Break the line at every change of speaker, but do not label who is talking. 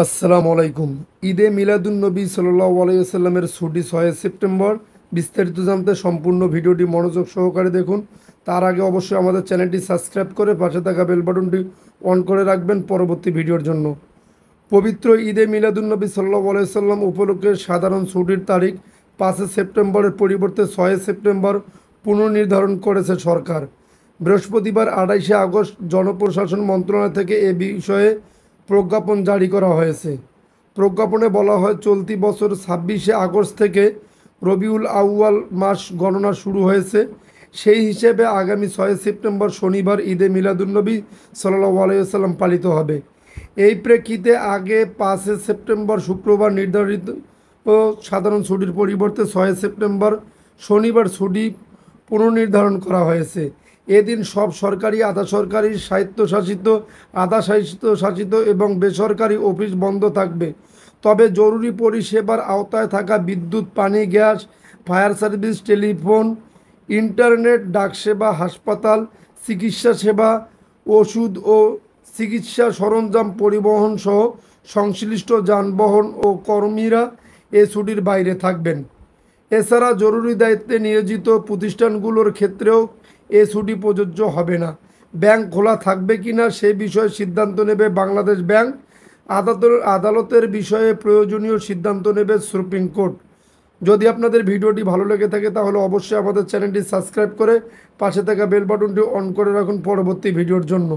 আসসালামু আলাইকুম। ঈদে মিলাদুন্নবী সাল্লাল্লাহু আলাইহি ওয়াসাল্লামের ছুটি 6 সেপ্টেম্বর। বিস্তারিত জানতে সম্পূর্ণ ভিডিওটি মনোযোগ সহকারে দেখুন। তার আগে অবশ্যই আমাদের চ্যানেলটি সাবস্ক্রাইব করে পাশে থাকা বেল বাটনটি অন করে রাখবেন পরবর্তী ভিডিওর জন্য। পবিত্র ঈদে মিলাদুন্নবী সাল্লাল্লাহু আলাইহি ওয়াসাল্লাম উপলক্ষে সাধারণ ছুটির তারিখ 5 সেপ্টেম্বরের পরিবর্তে 6 সেপ্টেম্বর পুনর্নির্ধারণ করেছে সরকার। বৃহস্পতিবার 28 আগস্ট জনপ্রশাসন মন্ত্রণালয় থেকে এ বিষয়ে প্রজ্ঞাপন জারি করা হয়েছে। প্রজ্ঞাপনে বলা হয়, চলতি বছর 26 আগস্ট থেকে রবিউল আউয়াল মাস গণনা শুরু হয়েছে। সেই হিসেবে আগামী 6 সেপ্টেম্বর শনিবার ঈদে মিলাদুন্নবী সাল্লাল্লাহু আলাইহি ওয়াসাল্লাম পালিত হবে। এই প্রেক্ষিতে আগে 5 সেপ্টেম্বর শুক্রবার নির্ধারিত সাধারণ ছুটির পরিবর্তে 6 সেপ্টেম্বর শনিবার ছুটি পুনর্নির্ধারণ করা হয়েছে। এদিন সব সরকারি, আধা সরকারি, স্বায়ত্তশাসিত, আধা স্বায়ত্তশাসিত এবং বেসরকারি অফিস বন্ধ থাকবে। তবে জরুরি পরিষেবার আওতায় থাকা বিদ্যুৎ, পানি, gas, fire service, telephone, internet, ডাকসেবা, হাসপাতাল, চিকিৎসা সেবা, ওষুধ ও চিকিৎসা সরঞ্জাম পরিবহন সহ সংশ্লিষ্ট যানবাহন ও কর্মীরা এ ছুটির বাইরে থাকবেন। এছাড়া জরুরি দায়িত্বে নিয়োজিত প্রতিষ্ঠানগুলোর ক্ষেত্রেও এ ছুটি প্রযোজ্য হবে না। ব্যাংক খোলা থাকবে কিনা সে বিষয়ে সিদ্ধান্ত নেবে বাংলাদেশ ব্যাংক। আদালতের বিষয়ে প্রয়োজনীয় সিদ্ধান্ত নেবে সুপ্রিম কোর্ট। যদি আপনাদের ভিডিওটি ভালো লেগে থাকে তাহলে অবশ্যই আমাদের চ্যানেলটি সাবস্ক্রাইব করে পাশে থাকা বেল বাটনটি অন করে রাখুন পরবর্তী ভিডিওর জন্য।